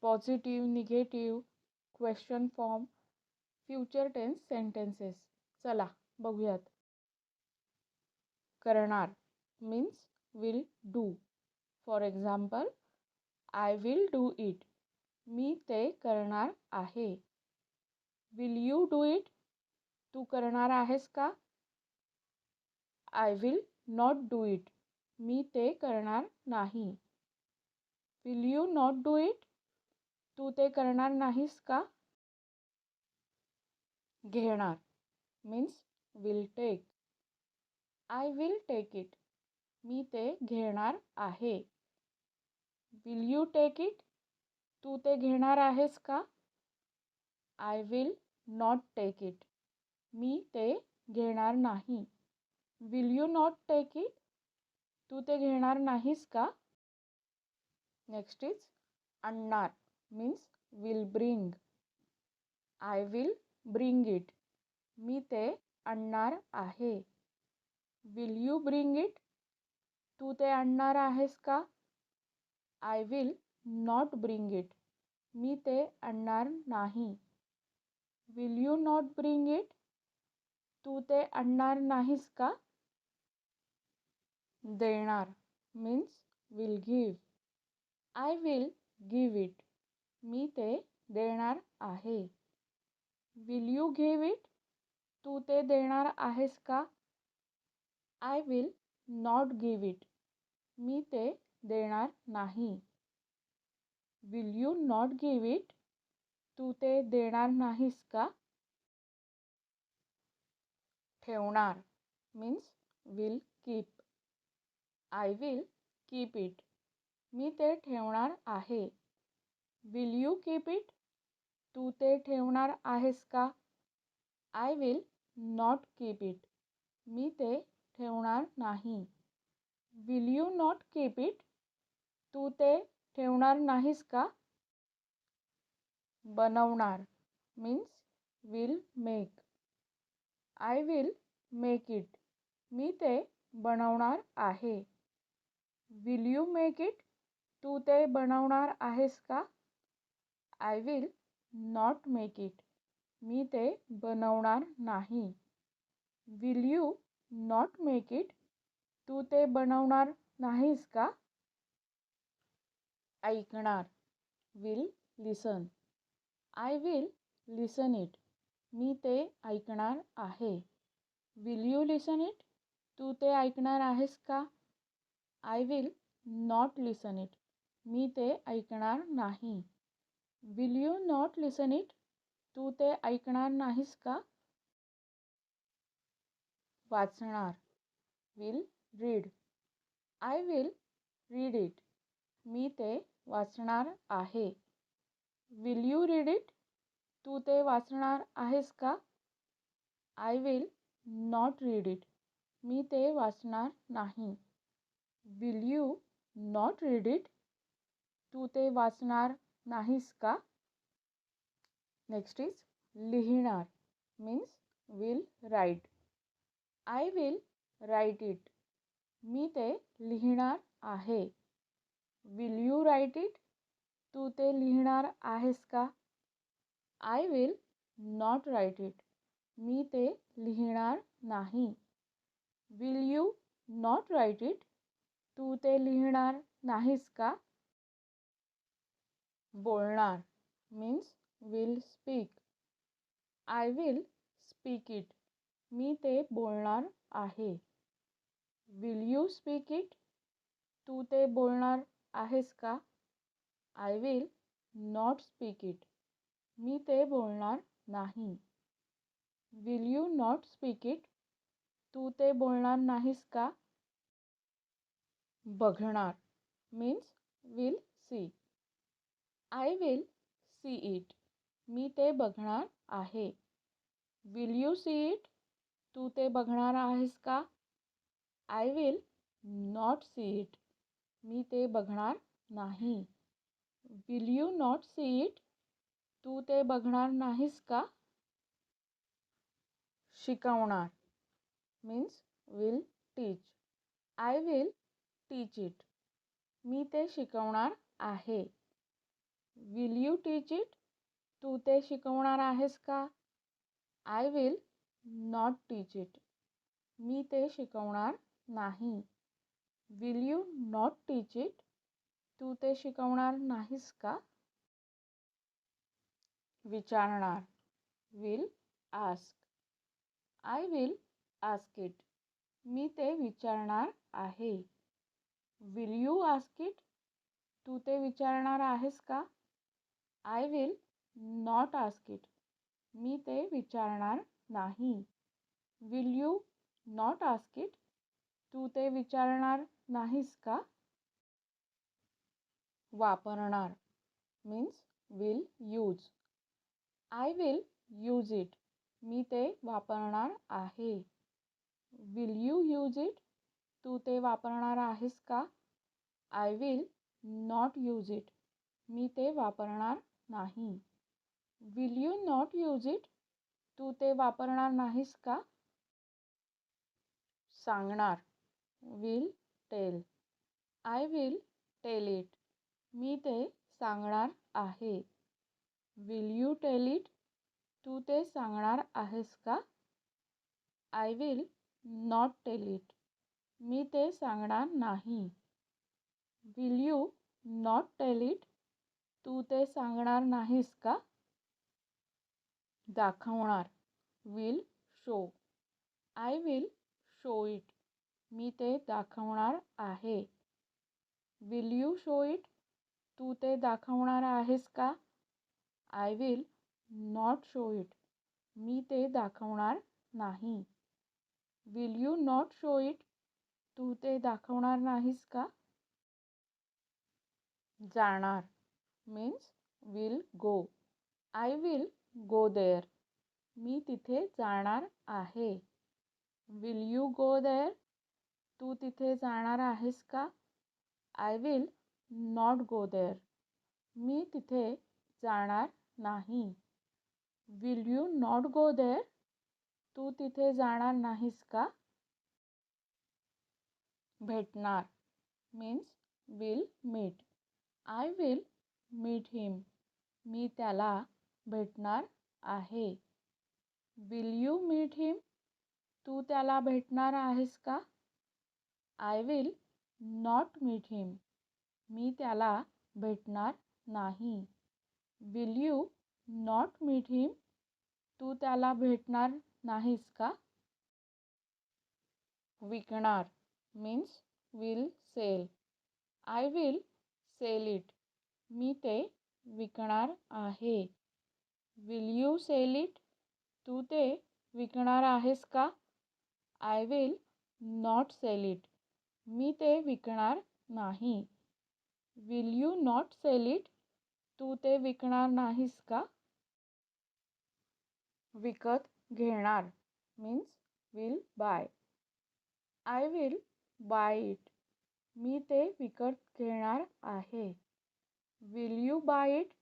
Positive, negative, question form, future tense sentences. चला बघूयात. करणार means will do. For example, I will do it. मी ते करणार आहे. Will you do it? तू करणार आहेस का? I will not do it. मी ते करणार नाही. Will you not do it? तू ते करणार नाहीस का? घेणार means will take. I will take it. मी ते घेणार आहे. Will you take it? तू ते घेणार आहेस का? I will not take it. मी ते घेणार नाही. Will you not take it? तू ते घेणार नाहीस का? नेक्स्ट इज आणणार means will bring. I will bring it. मी ते आणणार आहे. Will you bring it? तू ते आणणार आहेस का? I will not bring it. मी ते आणणार नाही. Will you not bring it? तू ते आणणार नाहीस का? देणार means will give. I will give it. मी ते देणार आहे. Will you give it? तू ते देणार आहेस का? I will not give it. मी ते देणार नाही. Will you not give it? तू ते देणार नाहीस का? ठेवणार means will keep. I will keep it. मी ते ठेवणार आहे. Will you keep it? तू ते ठेवणार आहेस का? I will not keep it. मी ते ठेवणार नाही. Will you not keep it? तू ते ठेवणार नाहीस का? बनवणार means will make. I will make it. मी ते बनवणार आहे. Will you make it? तू ते बनवणार आहेस का? I will not make it. मी ते बनवणार नाही. Will you not make it? तू ते बनवणार नाहीस का? ऐकणार will listen. I will listen it. मी ते ऐकणार आहे. Will you listen it? तू ते ऐकणार आहेस का? I will not listen it. मी ते ऐकणार नाही. Will you not listen it? तू ते ऐकणार नाहीस का? वाचणार will read. I will read it. मी ते वाचणार आहे. Will you read it? तू ते वाचणार आहेस का? I will not read it. मी ते वाचणार नाही. Will you not read it? तू ते वाचणार नाहीस का? नेक्स्ट इज लिहिणार means will write. I will write it. मी ते लिहिणार आहे. Will you write it? तू ते लिहिणार आहेस का? I will not write it. मी ते लिहिणार नाही. Will you not write it? तू ते लिहिणार नाहीस का? बोलणार means will speak. I will speak it. मी ते बोलणार आहे. Will you speak it? तू ते बोलणार आहेस का? I will not speak it. मी ते बोलणार नाही. Will you not speak it? तू ते बोलणार नाहीस का? बघणार means will see. I will see it. मी ते बघणार आहे. Will you see it? तू ते बघणार आहेस का? I will not see it. मी ते बघणार नाही. Will you not see it? तू ते बघणार नाहीस का? शिकवणार means will teach. I will teach it. मी ते शिकवणार आहे. Will you teach it? तू ते शिकवणार आहेस का? I will not teach it. मी ते शिकवणार नाही. Will you not teach it? तू ते शिकवणार नाहीस का? विचारणार. Will ask. I will ask it. मी ते विचारणार आहे. Will you ask it? तू ते विचारणार आहेस का? I will not ask it. मी ते विचारणार नाही. Will you not ask it? तू ते विचारणार नाहीस का? वापरणार means will use. I will use it. मी ते वापरणार आहे. Will you use it? तू ते वापरणार आहेस का? I will not use it. मी ते वापरणार नाही. Will you not use it? तू ते वापरणार नाहीस का? सांगणार. Will tell. I will tell it. मी ते सांगणार आहे. Will you tell it? तू ते सांगणार आहेस का? I will not tell it. मी ते सांगणार नाही. Will you not tell it? तू ते सांगणार नाहीस का? दाखवणार. Will show. I will show it. मी ते दाखवणार आहे. Will you show it? तू ते दाखवणार आहेस का? I will not show it. मी ते दाखवणार नाही. Will you not show it? तू ते दाखवणार नाहीस का? जाणार means will go. I will go there. मी तिथे जाणार आहे. Will you go there? तू तिथे जाणार आहेस का? I will not go there. मी तिथे जाणार नाही. Will you not go there? तू तिथे जाणार नाहीस का? भेटणार means will meet. I will meet him. मी त्याला भेटणार आहे. Will you meet him? तू त्याला भेटणार आहेस का? I will not meet him. मी त्याला भेटणार नाही. Will you not meet him? तू त्याला भेटणार नाहीस का? विकणार means will sell. I will sell it. मी ते विकणार आहे. Will you sell it? तू ते विकणार आहेस का? I will not sell it. मी ते विकणार नाही. Will you not sell it? तू ते विकणार नाहीस का? विकत घेणार means will buy. I will buy it. मी ते विकत घेणार आहे. Will you buy it?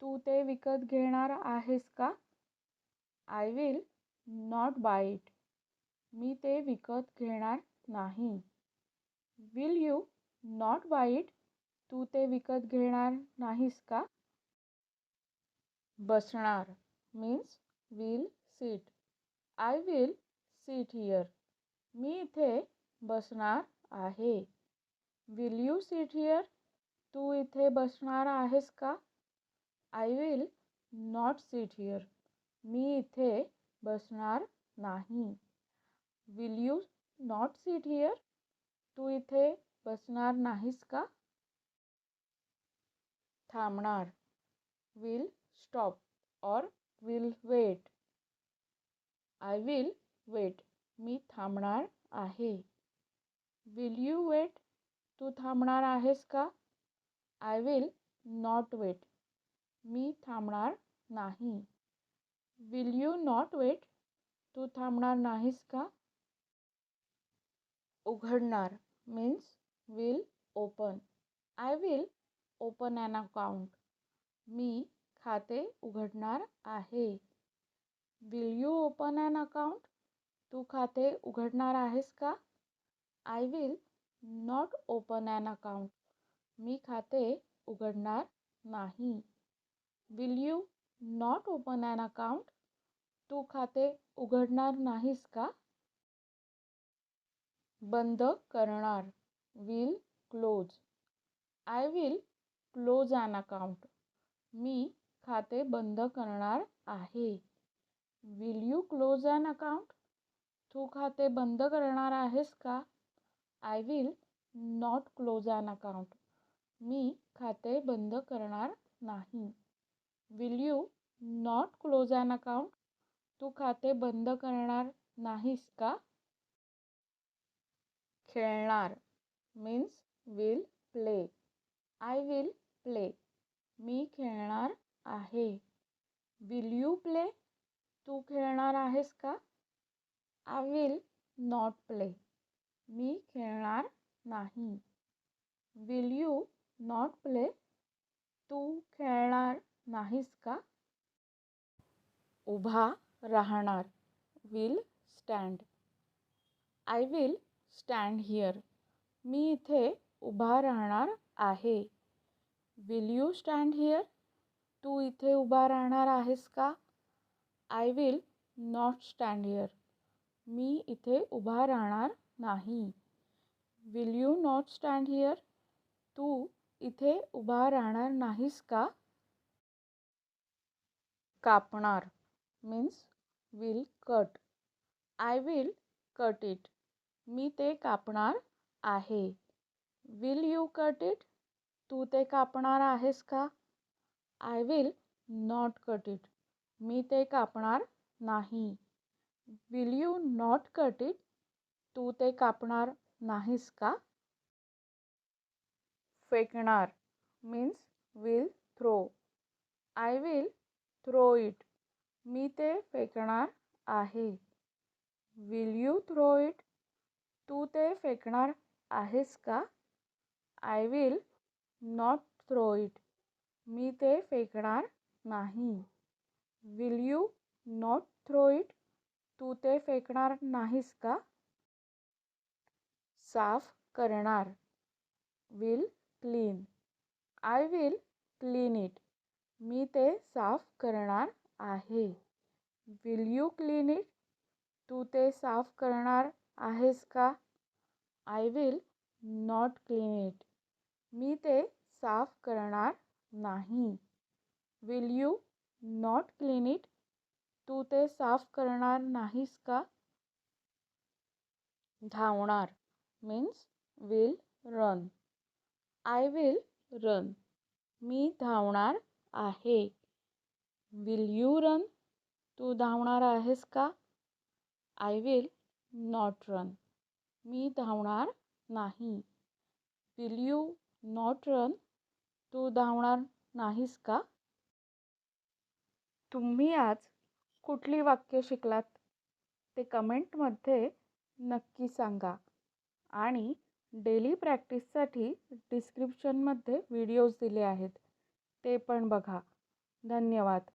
तू ते विकत घेणार आहेस का? I will not buy it. मी ते विकत घेणार नाही. Will you not buy it? तू ते विकत घेणार नाहीस का? बसणार means will sit. I will sit here. मी इथे बसणार आहे. Will you sit here? तू इथे बसणार आहेस का? I will not sit here. मी इथे बसणार नाही. Will you not sit here? तू इथे बसणार नाहीस का? थांबणार. विल स्टॉप और will wait. I will wait. मी थांबणार आहे. Will you wait? तू थांबणार आहेस का? I will not wait. मी थांबणार नाही. Will you not wait? तू थांबणार नाहीस का? उघडणार means will open. I will open an account. मी खाते उघडणार आहे. Will you open an account? तू खाते उघडणार आहेस का? I will not open an account. मी खाते उघडणार नाही. Will you not open an account? तू खाते उघडणार नाहीस का? बंद करणार. Will close. I will close an account. मी खाते बंद करणार आहे. Will you close an account? तू खाते बंद करणार आहेस का? I will not close an account. मी खाते बंद करणार नाही. Will you not close an account? तू खाते बंद करणार नाहीस का? खेळणार means will play. I will play. मी खेळणार आहे. Will you play? तू खेळणार आहेस का? I will not play. मी खेळणार नाही. Will you not play? तू खेळणार नाहीस का? उभा राहणार. Will stand. I will stand here. मी इथे उभा राहणार आहे. Will you stand here? तू इथे उभा राहणार आहेस का? I will not stand here. मी इथे उभा राहणार नाही. Will you not stand here? तू इथे उभा राहणार नाहीस का? कापणार means will cut. I will cut it. मी ते कापणार आहे. Will you cut it? तू ते कापणार आहेस का? I will not cut it. मी ते कापणार नाही. Will you not cut it? तू ते कापणार नाहीस का? फेकणार means will throw. I will throw it. मी ते फेकणार आहे. Will you throw it? तू ते फेकणार आहेस का? I will not throw it. मी ते फेकणार नाही. Will you not throw it? तू ते फेकणार नाहीस का? साफ करणार. Will clean. I will clean it. मी ते साफ करणार आहे. Will you clean it? तू ते साफ करणार आहेस का? I will not clean it. मी ते साफ करणार नाही. Will you not clean it? तू ते साफ करणार नाहीस का? धावणार means will run. I will run. मी धावणार आहे. Will you run? तू धावणार आहेस का? I will not run. मी धावणार नाही. Will you not run? तू धावणार नाहीस का? तुम्ही आज कुठली वाक्य शिकलात ते कमेंटमध्ये नक्की सांगा. आणि डेली प्रॅक्टिससाठी डिस्क्रिप्शनमध्ये व्हिडिओज दिले आहेत, ते पण बघा. धन्यवाद.